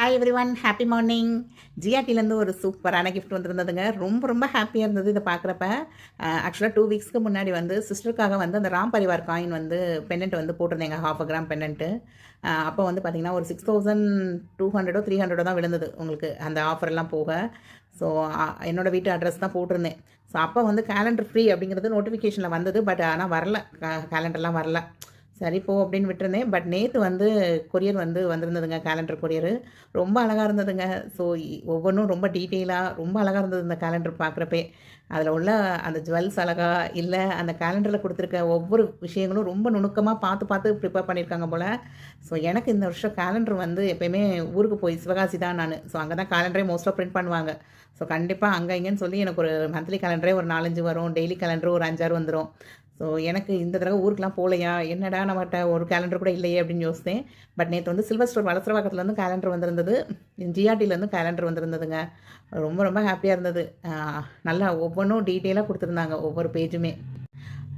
Hi everyone, happy morning. ஜிஆர்டிலேருந்து ஒரு சூப்பரான கிஃப்ட் வந்துருந்ததுங்க. ரொம்ப ரொம்ப ஹாப்பியாக இருந்தது இதை பார்க்குறப்ப. ஆக்சுவலாக 2 வீக்ஸ்க்கு முன்னாடி வந்து சிஸ்டருக்காக வந்து அந்த ராம் பரிவார் காயின் வந்து பெண்டன்ட் வந்து போட்டிருந்தேங்க, 1/2 கிராம் பெண்டன்ட்டு. அப்போ வந்து பார்த்திங்கன்னா ஒரு 6200 300 தான் விழுந்தது உங்களுக்கு, அந்த ஆஃபர்லாம் போக. ஸோ என்னோடய வீட்டு அட்ரஸ் தான் போட்டிருந்தேன். ஸோ அப்போ வந்து கேலண்டர் ஃப்ரீ அப்படிங்கிறது நோட்டிஃபிகேஷனில் வந்தது. பட் ஆனால் வரல, கேலண்டர்லாம் வரல. சரி போ அப்படின்னு விட்டுருந்தேன். பட் நேற்று வந்து கொரியர் வந்து வந்திருந்ததுங்க, கேலண்டர் கொரியரு. ரொம்ப அழகாக இருந்ததுங்க. ஸோ ஒவ்வொன்றும் ரொம்ப டீட்டெயிலாக ரொம்ப அழகாக இருந்தது இந்த கேலண்டர் பார்க்குறப்பே. அதில் உள்ள அந்த ஜுவல்ஸ் அழகா இல்லை, அந்த கேலண்டரில் கொடுத்துருக்க ஒவ்வொரு விஷயங்களும் ரொம்ப நுணுக்கமாக பார்த்து பார்த்து ப்ரிப்பேர் பண்ணியிருக்காங்க போல். ஸோ எனக்கு இந்த வருஷம் கேலண்டர் வந்து எப்போயுமே ஊருக்கு போய் சிவகாசி தான் நான். ஸோ அங்கே தான் கேலண்டரே மோஸ்ட்டாக பிரிண்ட் பண்ணுவாங்க. ஸோ கண்டிப்பாக அங்கே இங்கேன்னு சொல்லி எனக்கு ஒரு மந்த்லி கேலண்டரே ஒரு 4-5 வரும், டெய்லி கேலண்டரும் ஒரு 5-6 வந்துடும். ஸோ எனக்கு இந்த தடவை ஊருக்குலாம் போகலையா, என்னடா நம்மகிட்ட ஒரு கேலண்டர் கூட இல்லையே அப்படின்னு யோசித்தேன். பட் நேற்று வந்து சில்வர் ஸ்டோர் வளசரவாக்கத்துலேருந்து கேலண்டர் வந்திருந்தது, ஜிஆர்டிலேருந்து கேலண்டர் வந்திருந்ததுங்க. ரொம்ப ரொம்ப ஹாப்பியாக இருந்தது. நல்லா ஒவ்வொன்றும் டீட்டெயிலாக கொடுத்துருந்தாங்க, ஒவ்வொரு பேஜுமே.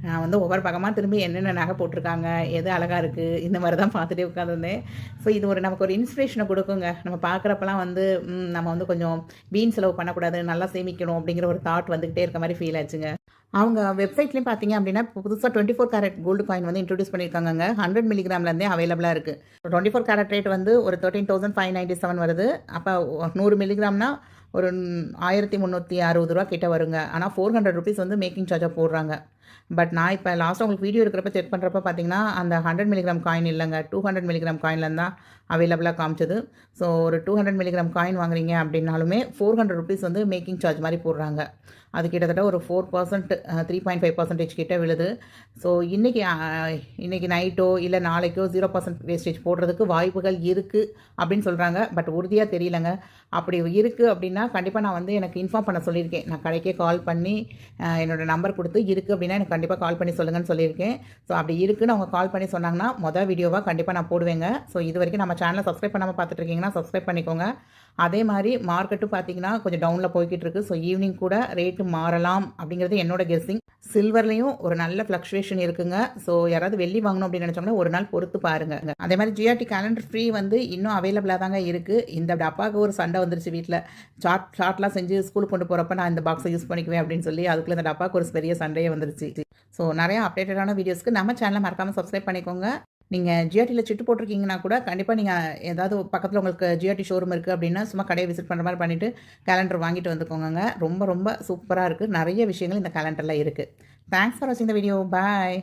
நான் வந்து ஒவ்வொரு பக்கமாக திரும்பி என்னென்ன நகை போட்டிருக்காங்க, எது அழகாக இருக்குது, இந்த மாதிரி தான் பார்த்துட்டே உட்காந்துருந்தேன். ஸோ இது நமக்கு ஒரு இன்ஸ்பிரேஷனை கொடுக்குங்க. நம்ம பார்க்குறப்பெல்லாம் வந்து நம்ம வந்து கொஞ்சம் வீண் செலவு பண்ணக்கூடாது, நல்லா சேமிக்கணும் அப்படிங்கிற ஒரு தாட் வந்துக்கிட்டே இருக்க மாதிரி ஃபீல் ஆச்சுங்க. அவங்க வெப்சைட்லேயும் பார்த்தீங்க அப்படின்னா புதுசாக 24 கேரட் கோல்டு காயின் வந்து இன்ட்ரடியூஸ் பண்ணியிருக்காங்க. 100 மில்லிகிராம்லேருந்தே அவைலபிளாக இருக்குது. 24 கேரட் ரேட் வந்து ஒரு 13,597 வருது. அப்போ 100 மில்லிகிராம்னா ஒரு 1360 ரூபா கிட்ட வருங்க. ஆனால் 400 ருபீஸ் வந்து மேக்கிங் சார்ஜாக போடுறாங்க. பட் நான் இப்போ லாஸ்ட்டாக உங்களுக்கு வீடியோ இருக்கிறப்ப செக் பண்ணுறப்ப பார்த்தீங்கன்னா அந்த 100 மில்லிகிராம் காயின் இல்லைங்க, 200 மில்லிகிராம் காயின்லேருந்து தான் அவைலபிளாக காமிச்சது. ஸோ ஒரு 200 மில்லிகிராம் காயின் வாங்குறீங்க அப்படின்னாலுமே 400 ருபீஸ் வந்து மேக்கிங் சார்ஜ் மாதிரி போடுறாங்க. அது கிட்டத்தட்ட ஒரு 4%, 3.5% கிட்ட விழுது. ஸோ இன்றைக்கி நைட்டோ இல்லை நாளைக்கோ 0% வேஸ்டேஜ் போடுறதுக்கு வாய்ப்புகள் இருக்குது அப்படின்னு சொல்கிறாங்க. பட் உறுதியாக தெரியலங்க. அப்படி இருக்குது அப்படின்னா கண்டிப்பாக நான் வந்து எனக்கு இன்ஃபார்ம் பண்ண சொல்லியிருக்கேன். நான் கடைக்கே கால் பண்ணி என்னோடய நம்பர் கொடுத்து இருக்குது அப்படின்னா எனக்கு கண்டிப்பாக கால் பண்ணி சொல்லுங்கன்னு சொல்லியிருக்கேன். ஸோ அப்படி இருக்குன்னு அவங்க கால் பண்ணி சொன்னாங்கன்னா மொதல் வீடியோவாக கண்டிப்பாக நான் போடுவேங்க. ஸோ இது வரைக்கும் நம்ம சேனலை சப்ஸ்கிரைப் பண்ணாமல் பார்த்துட்டு இருக்கீங்கன்னா சப்ஸ்கிரைப் பண்ணிக்கோங்க. அதே மாதிரி மார்க்கெட்டும் பார்த்தீங்கன்னா கொஞ்சம் டவுனில் போய்கிட்டு இருக்குது. ஸோ ஈவினிங் கூட ரேட்டு மாறலாம் அப்படிங்கிறது என்னோட கெஸ்ஸிங். சில்வர்லேயும் ஒரு நல்ல ஃப்ளக்சுவேஷன் இருக்குங்க. ஸோ யாராவது வெள்ளி வாங்கணும் அப்படின்னு நினச்சோம்னா ஒரு நாள் பொறுத்து பாருங்கள். அதே மாதிரி ஜிஆர்டி கேலண்டர் ஃப்ரீ வந்து இன்னும் அவைலபிளாக தாங்க இருக்குது. இந்த அப்பாவுக்கு ஒரு சண்டை வந்துருச்சு வீட்டில். சார்ட்லாம் செஞ்சு ஸ்கூலுக்கு கொண்டு போகிறப்ப நான் இந்த பாக்ஸை யூஸ் பண்ணிக்குவேன் அப்படின்னு சொல்லி அதுக்குள்ளே இந்த அப்பாவுக்கு ஒரு பெரிய சண்டையே வந்துருச்சு. ஸோ நிறையா அப்டேட்டடான வீடியோஸ்க்கு நம்ம சேனலை மறக்காமல் சப்ஸ்கிரைப் பண்ணிக்கோங்க. நீங்கள் ஜிஆர்டியில் சிட்டு போட்டிருக்கீங்கன்னா கூட கண்டிப்பாக நீங்கள் ஏதாவது பக்கத்தில் உங்களுக்கு ஜிஆர்டி ஷோரூம் இருக்குது அப்படின்னா சும்மா கடையை விசிட் பண்ணுற மாதிரி பண்ணிவிட்டு கேலண்டர் வாங்கிட்டு வந்துக்கோங்க. ரொம்ப ரொம்ப சூப்பராக இருக்குது. நிறைய விஷயங்கள் இந்த கேலண்டரில் இருக்குது. தேங்க்ஸ் ஃபார் வாட்சிங் த வீடியோ. பாய்.